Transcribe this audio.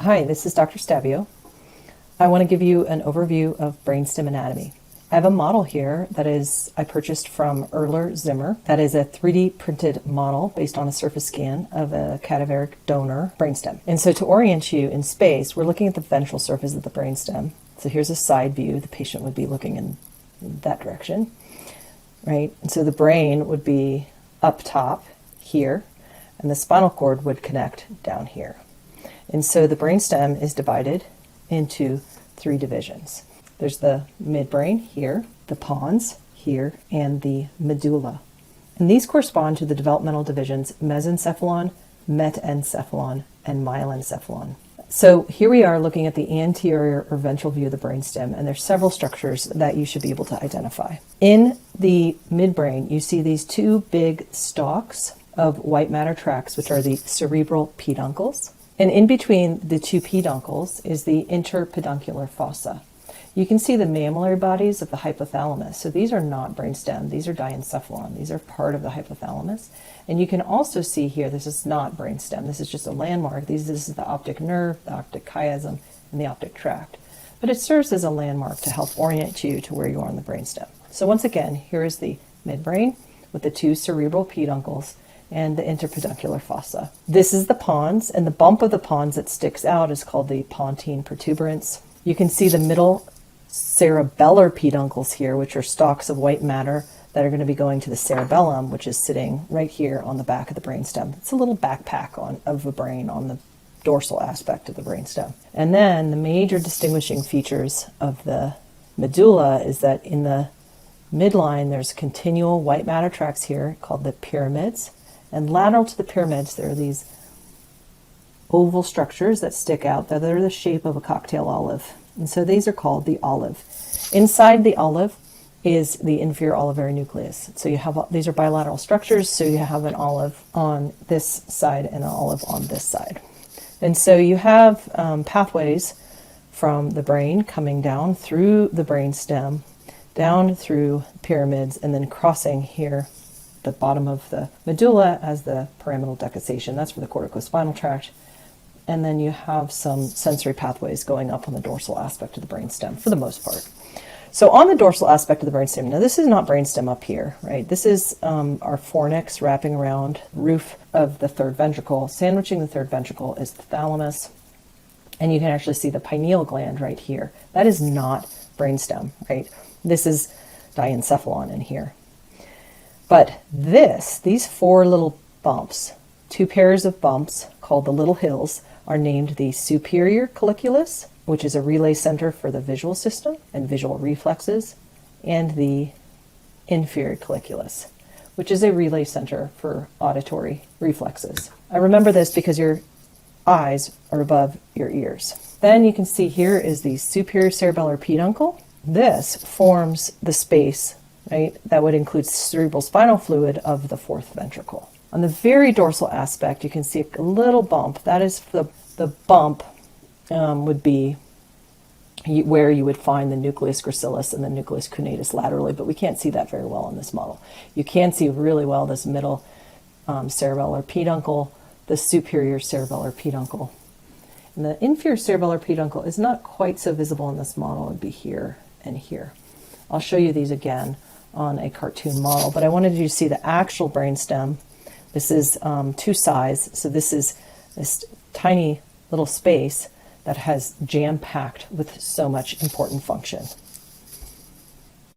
Hi, this is Dr. Stabio. I want to give you an overview of Brainstem Anatomy. I have a model here that I purchased from Erler Zimmer. That is a 3D printed model based on a surface scan of a cadaveric donor brainstem. And so to orient you in space, we're looking at the ventral surface of the brainstem. So here's a side view. The patient would be looking in that direction, right? And so the brain would be up top here, and the spinal cord would connect down here. And so the brainstem is divided into three divisions. There's the midbrain here, the pons here, and the medulla. And these correspond to the developmental divisions mesencephalon, metencephalon, and myelencephalon. So here we are looking at the anterior or ventral view of the brainstem, and there's several structures that you should be able to identify. In the midbrain, you see these two big stalks of white matter tracts, which are the cerebral peduncles. And in between the two peduncles is the interpeduncular fossa. You can see the mammillary bodies of the hypothalamus. So these are not brainstem, these are diencephalon. These are part of the hypothalamus. And you can also see here, this is not brainstem, this is just a landmark. This is the optic nerve, the optic chiasm, and the optic tract. But it serves as a landmark to help orient you to where you are in the brainstem. So once again, here is the midbrain with the two cerebral peduncles and the interpeduncular fossa. This is the pons, and the bump of the pons that sticks out is called the pontine protuberance. You can see the middle cerebellar peduncles here, which are stalks of white matter that are going to be going to the cerebellum, which is sitting right here on the back of the brainstem. It's a little backpack of the brain on the dorsal aspect of the brainstem. And then the major distinguishing features of the medulla is that in the midline, there's continual white matter tracts here called the pyramids. And lateral to the pyramids, there are these oval structures that stick out that are the shape of a cocktail olive. And so these are called the olive. Inside the olive is the inferior olivary nucleus. So you have, these are bilateral structures, so you have an olive on this side and an olive on this side. And so you have pathways from the brain coming down through the brainstem, down through pyramids, and then crossing here the bottom of the medulla as the pyramidal decussation. That's for the corticospinal tract. And then you have some sensory pathways going up on the dorsal aspect of the brainstem for the most part. So on the dorsal aspect of the brainstem, now this is not brainstem up here, right? This is our fornix wrapping around the roof of the third ventricle. Sandwiching the third ventricle is the thalamus. And you can actually see the pineal gland right here. That is not brainstem, right? This is diencephalon in here. But these four little bumps, two pairs of bumps called the little hills, are named the superior colliculus, which is a relay center for the visual system and visual reflexes, and the inferior colliculus, which is a relay center for auditory reflexes. I remember this because your eyes are above your ears. Then you can see here is the superior cerebellar peduncle. This forms the space, right, that would include cerebral spinal fluid of the fourth ventricle. On the very dorsal aspect, you can see a little bump. That is the bump would be where you would find the nucleus gracilis and the nucleus cunatus laterally, but we can't see that very well in this model. You can see really well this middle cerebellar peduncle, the superior cerebellar peduncle. And the inferior cerebellar peduncle is not quite so visible in this model. It would be here and here. I'll show you these again on a cartoon model, but I wanted you to see the actual brainstem. This is two sides, so this is this tiny little space that has jam-packed with so much important function.